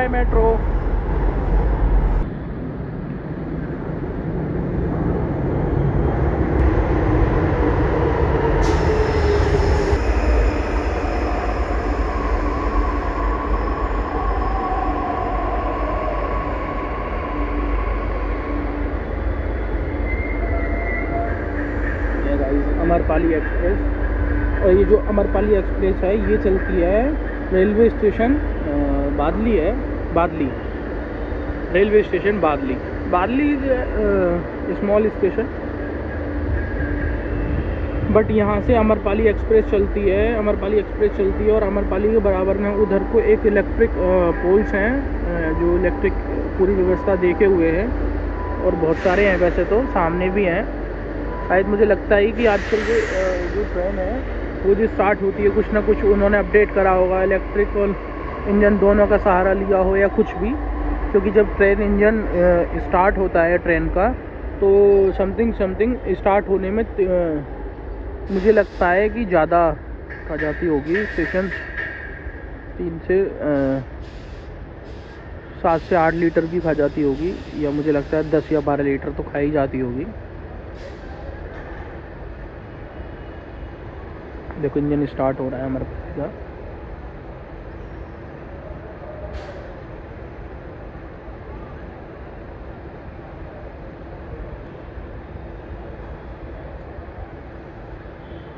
Bye metro. Amrapali express, और ये जो अमरपाली एक्सप्रेस है ये चलती है रेलवे स्टेशन बादली है, Badli railway station Badli, Badli small station. But यहाँ से अमरपाली एक्सप्रेस चलती है, अमरपाली एक्सप्रेस चलती है और अमरपाली के बराबर में उधर को एक इलेक्ट्रिक पोल्स हैं जो इलेक्ट्रिक पूरी व्यवस्था देखे हुए हैं, और बहुत सारे हैं वैसे तो, सामने भी हैं। शायद मुझे लगता है कि आजकल जो ट्रेन है वो जो स्टार्ट होती है कुछ ना कुछ उन्होंने अपडेट करा होगा, इलेक्ट्रिक और इंजन दोनों का सहारा लिया हो या कुछ भी, क्योंकि जब ट्रेन इंजन स्टार्ट होता है ट्रेन का तो समथिंग स्टार्ट होने में मुझे लगता है कि ज़्यादा खा जाती होगी, स्टेशन 7 से 8 लीटर की खा जाती होगी, या मुझे लगता है 10 या 12 लीटर तो खाई जाती होगी। देखो इंजन स्टार्ट हो रहा है हमारे का।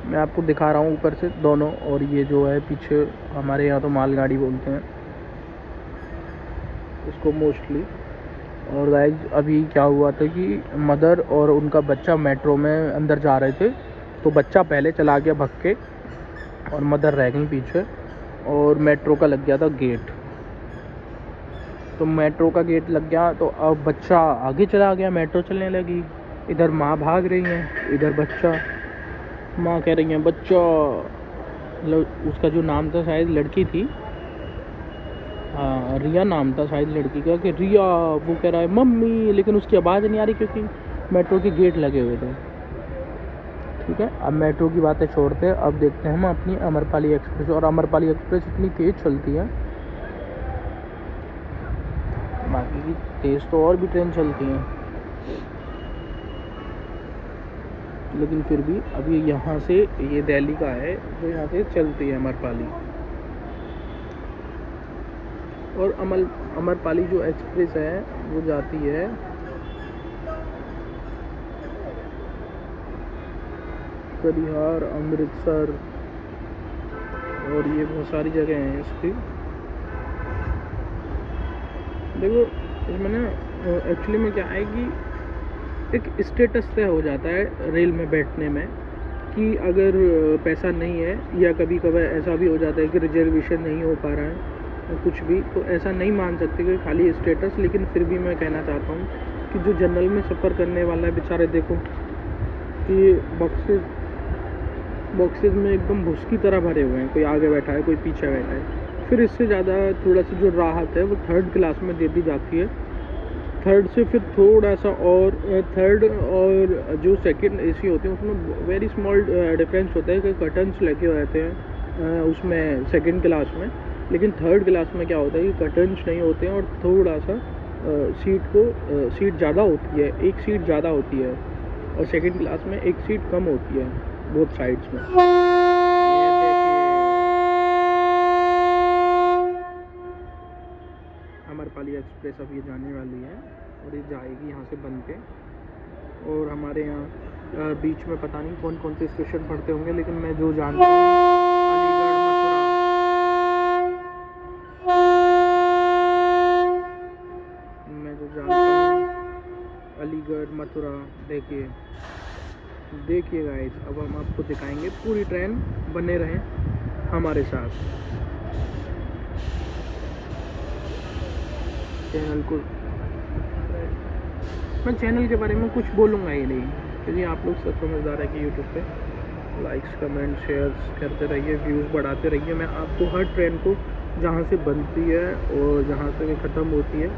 मैं आपको दिखा रहा हूँ ऊपर से दोनों, और ये जो है पीछे हमारे यहाँ तो मालगाड़ी बोलते हैं इसको मोस्टली। और गाइज अभी क्या हुआ था कि मदर और उनका बच्चा मेट्रो में अंदर जा रहे थे, तो बच्चा पहले चला गया भग के और मदर रह गई पीछे, और मेट्रो का लग गया था गेट। तो मेट्रो का गेट लग गया तो अब बच्चा आगे चला गया, मेट्रो चलने लगी, इधर माँ भाग रही है, इधर बच्चा, माँ कह रही है बच्चा, उसका जो नाम था शायद लड़की थी, हाँ रिया नाम था शायद लड़की का, कि रिया, वो कह रहा है मम्मी, लेकिन उसकी आवाज़ नहीं आ रही क्योंकि मेट्रो के गेट लगे हुए थे। ठीक है, अब मेट्रो की बातें छोड़ते हैं, अब देखते हैं हम अपनी अमरपाली एक्सप्रेस। और अमरपाली एक्सप्रेस इतनी तेज़ चलती है, बाकी की तेज़ तो और भी ट्रेन चलती हैं, लेकिन फिर भी अभी यहाँ से ये दिल्ली का है जो यहाँ से चलती है अमरपाली। और अमरपाली जो एक्सप्रेस है वो जाती है कटिहार, अमृतसर, और ये बहुत सारी जगह हैं इसकी। देखो इसमें ना एक्चुअली में क्या है कि एक स्टेटस तय हो जाता है रेल में बैठने में, कि अगर पैसा नहीं है या कभी कभार ऐसा भी हो जाता है कि रिजर्वेशन नहीं हो पा रहा है कुछ भी, तो ऐसा नहीं मान सकते कि खाली स्टेटस। लेकिन फिर भी मैं कहना चाहता हूँ कि जो जनरल में सफ़र करने वाला है बेचारे, देखो कि बॉक्सेस में एकदम भूस की तरह भरे हुए हैं, कोई आगे बैठा है कोई पीछे बैठा है। फिर इससे ज़्यादा थोड़ा सा जो राहत है वो थर्ड क्लास में दे दी जाती है, थर्ड से फिर थोड़ा सा, और थर्ड और जो सेकंड एसी होते हैं उसमें वेरी स्मॉल डिफरेंस होता है कि कर्टन्स लगे रहते हैं उसमें सेकंड क्लास में, लेकिन थर्ड क्लास में क्या होता है कि कर्टन्स नहीं होते हैं, और थोड़ा सा सीट ज़्यादा होती है, एक सीट ज़्यादा होती है, और सेकंड क्लास में एक सीट कम होती है बोथ साइड्स में। अमरपाली एक्सप्रेस अब ये जाने वाली है, और ये जाएगी यहाँ से बन के, और हमारे यहाँ बीच में पता नहीं कौन कौन से स्टेशन पड़ते होंगे, लेकिन मैं जो जानता हूँ अलीगढ़, मथुरा। देखिए गाइस, अब हम आपको दिखाएंगे पूरी ट्रेन, बने रहें हमारे साथ। चैनल को, मैं चैनल के बारे में कुछ बोलूँगा ही नहीं, क्योंकि आप लोग सब समझदार है कि यूट्यूब पे लाइक्स, कमेंट, शेयर्स करते रहिए, व्यूज़ बढ़ाते रहिए। मैं आपको हर ट्रेन को जहाँ से बनती है और जहाँ से ख़त्म होती है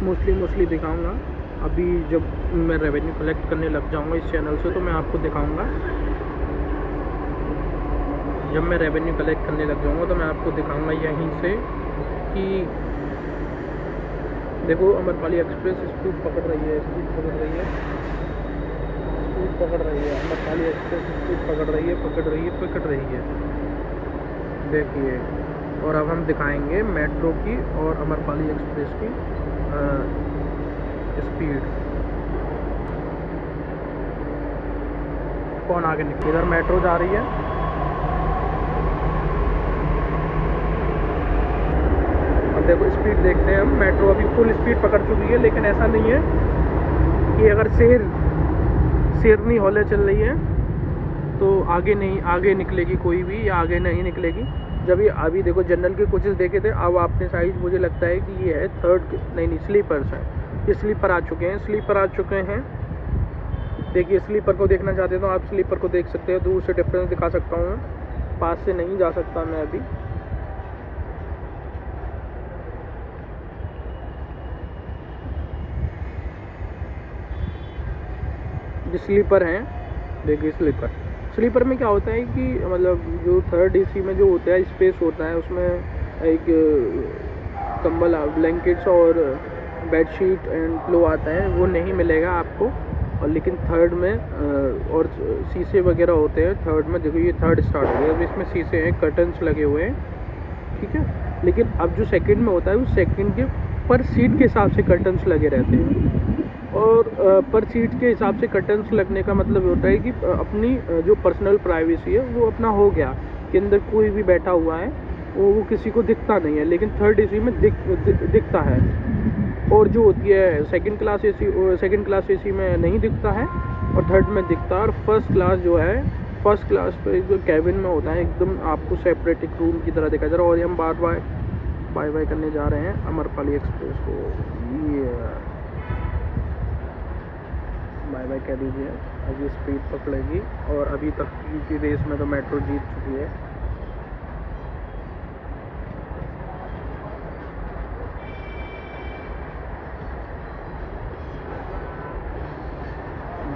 मोस्टली दिखाऊंगा। अभी जब मैं रेवेन्यू कलेक्ट करने लग जाऊंगा इस चैनल से तो मैं आपको दिखाऊंगा, जब मैं रेवेन्यू कलेक्ट करने लग जाऊंगा तो मैं आपको दिखाऊंगा यहीं से कि देखो अमरपाली एक्सप्रेस स्पीड पकड़ रही है, स्पीड पकड़ रही है, स्पीड पकड़ रही है। अमरपाली एक्सप्रेस स्पीड पकड़ रही है, पकड़ रही है, पकड़ रही है। देखिए, और अब हम दिखाएंगे मेट्रो की और अमरपाली एक्सप्रेस की स्पीड। कौन आगे निकले? इधर मेट्रो जा रही है, अब देखो स्पीड देखते हैं हम। मेट्रो अभी फुल स्पीड पकड़ चुकी है, लेकिन ऐसा नहीं है कि अगर शेरनी हौले चल रही है तो आगे निकलेगी कोई भी, या आगे नहीं निकलेगी। जब ये अभी देखो जनरल के कोचेस देखे थे, अब आपने साइज मुझे लगता है कि ये है थर्ड, नहीं स्लीपर्स है, ये स्लीपर आ चुके हैं, स्लीपर आ चुके हैं। देखिए स्लीपर को देखना चाहते हैं तो आप स्लीपर को देख सकते हो, दूर से डिफरेंस दिखा सकता हूँ, पास से नहीं जा सकता मैं अभी। स्लीपर हैं, देखिए स्लीपर में क्या होता है कि मतलब जो थर्ड एसी में जो होता है स्पेस होता है, उसमें एक कंबल, ब्लैंकेट्स और बेडशीट एंड पिलो आता है, वो नहीं मिलेगा आपको। और लेकिन थर्ड में और शीशे वगैरह होते हैं थर्ड में। देखो ये थर्ड स्टार्ट हो गया, अब इसमें शीशे हैं, कर्टन्स लगे हुए हैं, ठीक है। लेकिन अब जो सेकंड में होता है, उस सेकंड के पर सीट के हिसाब से कर्टन्स लगे रहते हैं। और पर सीट के हिसाब से कर्टन्स लगने का मतलब होता है कि अपनी जो पर्सनल प्राइवेसी है वो अपना हो गया, कि अंदर कोई भी बैठा हुआ है वो किसी को दिखता नहीं है। लेकिन थर्ड एसी में दिखता है, और जो होती है सेकंड क्लास एसी में नहीं दिखता है और थर्ड में दिखता है। और फर्स्ट क्लास जो है, फर्स्ट क्लास पे जो कैबिन में होता है एकदम आपको सेपरेट एक रूम की तरह दिखाई दे रहा है। और हम बाय बाय करने जा रहे हैं अमरपाली एक्सप्रेस को, ये बाय बाय कह दीजिए। अभी स्पीड पकड़ेगी, और अभी तक की रेस में तो मेट्रो जीत चुकी है।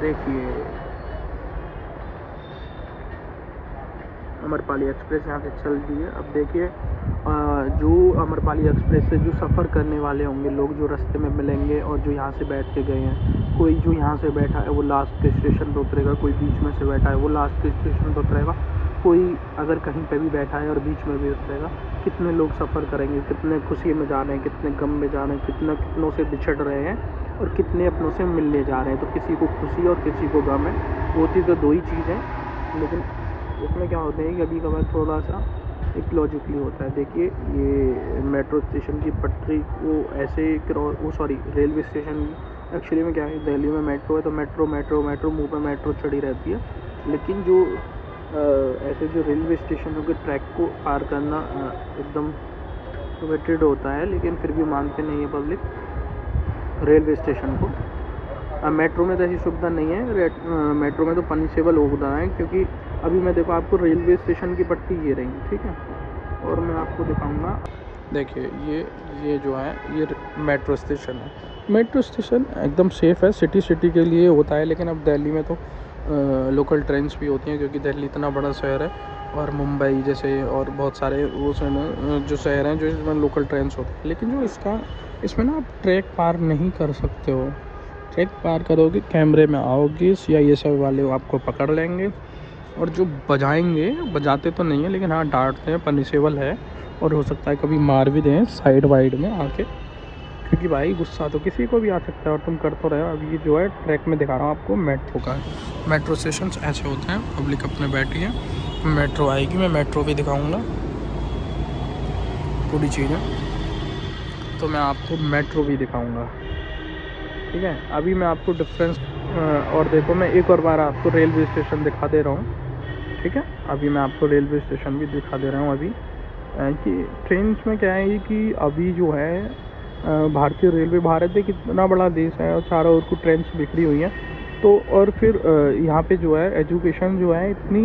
देखिए अमरपाली एक्सप्रेस यहाँ से चल रही है। अब देखिए जो अमरपाली एक्सप्रेस से जो सफ़र करने वाले होंगे लोग, जो रास्ते में मिलेंगे और जो यहाँ से बैठ के गए हैं, कोई जो यहाँ से बैठा है वो लास्ट के स्टेशन पर उतरेगा, कोई बीच में से बैठा है वो लास्ट के स्टेशन पर उतरेगा, कोई अगर कहीं पे भी बैठा है और बीच में भी उतरेगा। कितने लोग सफ़र करेंगे, कितने खुशी में जा रहे हैं, कितने गम में जा रहे हैं, कितनों से बिछड़ रहे हैं और कितने अपनों से मिलने जा रहे हैं। तो किसी को खुशी और किसी को गम है, होती तो दो ही चीज़ है, लेकिन इसमें क्या होता है कि कभी कभार थोड़ा सा एक लॉजिकली होता है। देखिए ये मेट्रो स्टेशन की पटरी को ऐसे रेलवे स्टेशन एक्चुअली में क्या है, दिल्ली में मेट्रो है तो मेट्रो मुँह पे मेट्रो चढ़ी रहती है। लेकिन जो ऐसे जो रेलवे स्टेशनों के ट्रैक को पार करना एकदम वेटेड होता है, लेकिन फिर भी मानते नहीं है पब्लिक रेलवे स्टेशन को। मेट्रो में तो ऐसी सुविधा नहीं है, मेट्रो में तो पनिशेबल होता है, क्योंकि अभी मैं देखो आपको रेलवे स्टेशन की पट्टी ये रही, ठीक है, और मैं आपको दिखाऊंगा। देखिए ये जो है ये मेट्रो स्टेशन है। मेट्रो स्टेशन एकदम सेफ़ है, सिटी के लिए होता है, लेकिन अब दिल्ली में तो लोकल ट्रेन्स भी होती हैं, क्योंकि दिल्ली इतना बड़ा शहर है, और मुंबई जैसे और बहुत सारे वो जो शहर हैं जो इसमें लोकल ट्रेन्स होते हैं। लेकिन जो इसमें ना आप ट्रैक पार नहीं कर सकते हो। ट्रैक पार करोगे कैमरे में आओगे या ये सब वाले आपको पकड़ लेंगे, और जो बजाते तो नहीं है, लेकिन हाँ डांटते हैं, पनिशेबल है, और हो सकता है कभी मार भी दें साइड वाइड में आके, क्योंकि भाई गुस्सा तो किसी को भी आ सकता है और तुम कर तो रहे हो। अब ये जो है ट्रैक में दिखा रहा हूँ आपको मेट्रो का। मेट्रो स्टेशन ऐसे होते हैं, पब्लिक अपने बैठी है, मेट्रो आएगी, मैं मेट्रो भी दिखाऊँगा पूरी चीज़ें, तो मैं आपको मेट्रो भी दिखाऊँगा, ठीक है। अभी मैं आपको डिफरेंस और देखो, मैं एक और बार आपको रेलवे स्टेशन दिखा दे रहा हूँ, ठीक है। अभी मैं आपको रेलवे स्टेशन भी दिखा दे रहा हूँ। अभी कि ट्रेन में क्या है कि अभी जो है भारतीय रेलवे, भारत एक इतना बड़ा देश है और चारों ओर को ट्रेन बिखरी हुई हैं, तो और फिर यहाँ पे जो है एजुकेशन जो है इतनी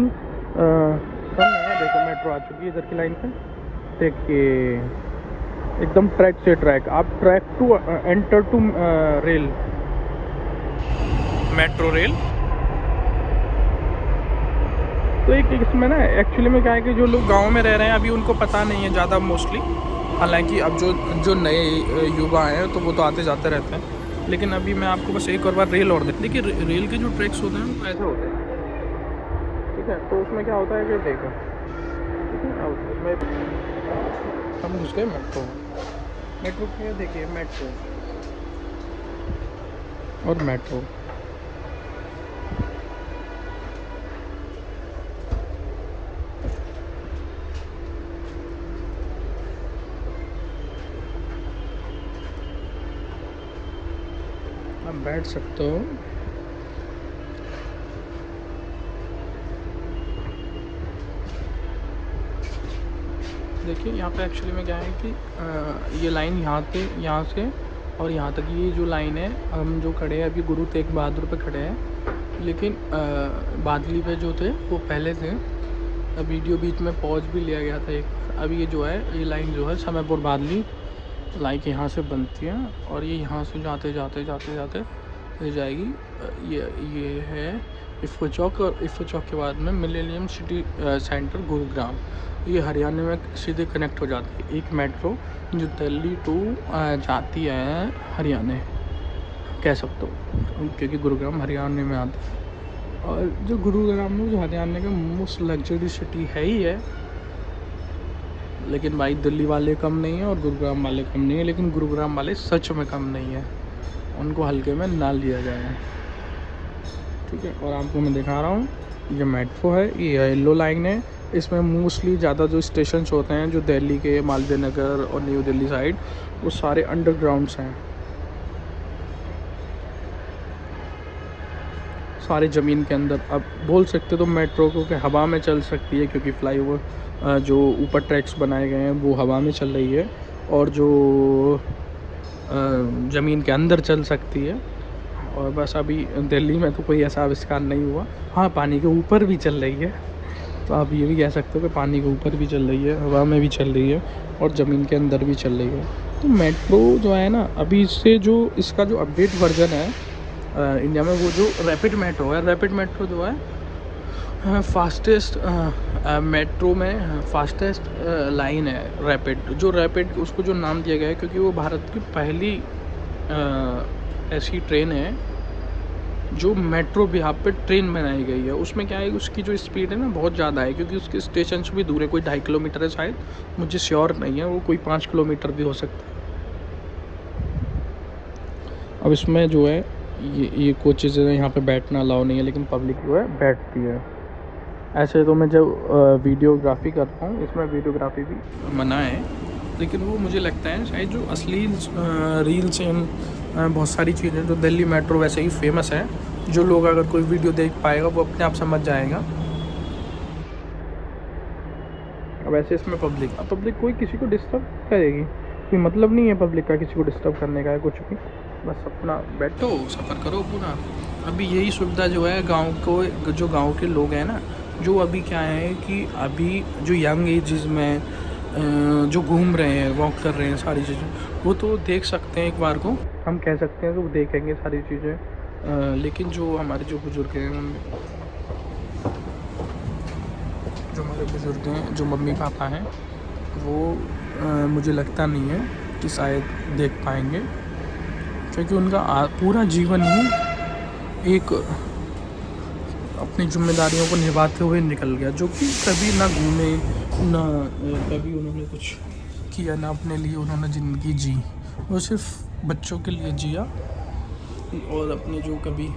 कम है। देखो मेट्रो आ चुकी है इधर की लाइन पे, देखिए एकदम ट्रैक से ट्रैक, आप track to enter to rail, metro rail. तो एक इसमें ना एक्चुअली में क्या है कि जो लोग गांव में रह रहे हैं अभी उनको पता नहीं है ज़्यादा मोस्टली, हालांकि अब जो नए युवा हैं तो वो तो आते जाते रहते हैं, लेकिन अभी मैं आपको बस एक और बार रेल और देखिए रेल के जो ट्रैक्स होते हैं वो ऐसे होते हैं, ठीक है। तो उसमें क्या होता है कि देखो, ठीक है, अब उसमें हम घुस गए मेट्रो के, देखिए मेट्रो और मेट्रो। आप बैठ सकते हो, देखिए यहाँ पे एक्चुअली में क्या है कि ये लाइन यहाँ से और यहाँ तक, ये जो लाइन है, हम जो खड़े हैं अभी गुरु तेग बहादुर पे खड़े हैं, लेकिन बादली पे जो थे वो पहले थे। वीडियो बीच में पॉज भी लिया गया था एक। अभी ये जो है, ये लाइन जो है समयपुर बादली लाइक यहाँ से बनती है और ये यहाँ से जाते जाते जाते जाते ये जाएगी। ये है इफ़को चौक, और इफ़को चौक के बाद में मिलेनियम सिटी सेंटर गुरुग्राम। ये हरियाणा में सीधे कनेक्ट हो जाती है, एक मेट्रो जो दिल्ली टू जाती है हरियाणा, कह सकते हो, क्योंकि गुरुग्राम हरियाणा में आता है। और जो गुरुग्राम में जो हरियाणा का मोस्ट लग्जरी सिटी है ही है, लेकिन भाई दिल्ली वाले कम नहीं है और गुरुग्राम वाले कम नहीं है, लेकिन गुरुग्राम वाले सच में कम नहीं है, उनको हल्के में ना लिया जाए, ठीक है। और आपको मैं दिखा रहा हूँ, ये मेट्रो है, ये येलो लाइन है। इसमें मोस्टली ज़्यादा जो स्टेशन होते हैं जो दिल्ली के, मालवीय नगर और न्यू दिल्ली साइड, वो सारे अंडरग्राउंड्स हैं, सारे ज़मीन के अंदर। अब बोल सकते तो मेट्रो को कि हवा में चल सकती है, क्योंकि फ्लाईओवर जो ऊपर ट्रैक्स बनाए गए हैं वो हवा में चल रही है, और जो ज़मीन के अंदर चल सकती है। और बस अभी दिल्ली में तो कोई ऐसा आविष्कार नहीं हुआ। हाँ, पानी के ऊपर भी चल रही है, तो आप ये भी कह सकते हो कि पानी के ऊपर भी चल रही है, हवा में भी चल रही है और ज़मीन के अंदर भी चल रही है। तो मेट्रो जो है ना, अभी इससे जो इसका जो अपडेट वर्जन है इंडिया में, वो जो रैपिड मेट्रो है, रैपिड मेट्रो जो है फास्टेस्ट मेट्रो में फास्टेस्ट लाइन है रैपिड। जो रैपिड उसको जो नाम दिया गया है क्योंकि वो भारत की पहली ऐसी ट्रेन है जो मेट्रो बिहार पे ट्रेन बनाई गई है। उसमें क्या है, उसकी जो स्पीड है ना बहुत ज़्यादा है, क्योंकि उसके स्टेशन से भी दूर है, कोई 2.5 किलोमीटर है शायद, मुझे श्योर नहीं है, वो कोई 5 किलोमीटर भी हो सकता है। अब इसमें जो है ये कोचेज़ है, यहाँ पे बैठना अलाउ नहीं है, लेकिन पब्लिक जो है बैठती है। ऐसे तो मैं जब वीडियोग्राफी करता हूँ, इसमें वीडियोग्राफी भी मना है, लेकिन वो मुझे लगता है शायद जो असली रील्स एंड बहुत सारी चीज़ें जो दिल्ली मेट्रो वैसे ही फेमस है, जो लोग अगर कोई वीडियो देख पाएगा वो अपने आप समझ जाएगा। अब ऐसे इसमें पब्लिक कोई किसी को डिस्टर्ब करेगी, कोई मतलब नहीं है पब्लिक का किसी को डिस्टर्ब करने का है कुछ भी, बस अपना बैठो सफ़र करो पूरा। अभी यही सुविधा जो है जो गाँव के लोग हैं ना, जो अभी क्या है कि अभी जो यंग एजेस में जो घूम रहे हैं, वॉक कर रहे हैं, सारी चीज़ें वो तो देख सकते हैं, एक बार को हम कह सकते हैं तो वो देखेंगे सारी चीज़ें। लेकिन जो हमारे जो बुज़ुर्ग हैं, जो मम्मी पापा हैं, वो मुझे लगता नहीं है कि शायद देख पाएंगे, क्योंकि उनका पूरा जीवन ही एक अपनी जिम्मेदारियों को निभाते हुए निकल गया, जो कि कभी ना घूमे, ना कभी उन्होंने कुछ किया, ना अपने लिए उन्होंने ज़िंदगी जी, वो सिर्फ बच्चों के लिए जिया। और अपने जो अभी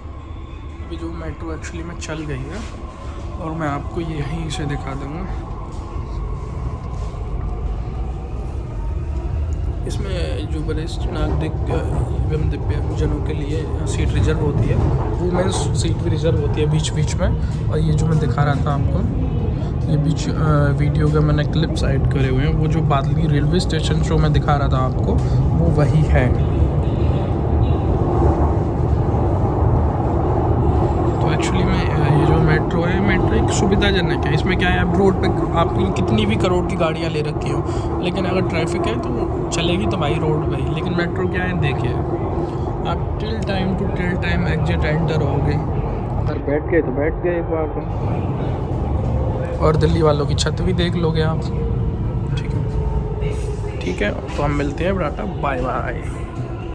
जो मेट्रो एक्चुअली में चल गई है, और मैं आपको यहीं से दिखा दूँगा। इसमें जो वरिष्ठ नागरिक एवं दिव्यांगजनों के लिए सीट रिजर्व होती है, वुमेंस सीट भी रिजर्व होती है बीच बीच में। और ये जो मैं दिखा रहा था आपको, ये बीच वीडियो का मैंने क्लिप साइड करे हुए हैं, वो जो बादली रेलवे स्टेशन जो मैं दिखा रहा था आपको, वो वही है। तो एक्चुअली में ये जो मेट्रो है, मेट्रो एक सुविधाजनक है। इसमें क्या है, आप रोड पे आपकी कितनी भी करोड़ की गाड़ियाँ ले रखी हो, लेकिन अगर ट्रैफिक है तो चलेगी तो भाई रोड पे ही। लेकिन मेट्रो क्या है, देखिए आप टिल टाइम एग्जिट एंटर हो गए, अगर बैठ गए तो बैठ गए एक बार को, और दिल्ली वालों की छत भी देख लोगे आप, ठीक है। ठीक है, तो हम मिलते हैं, टाटा बाय बाय।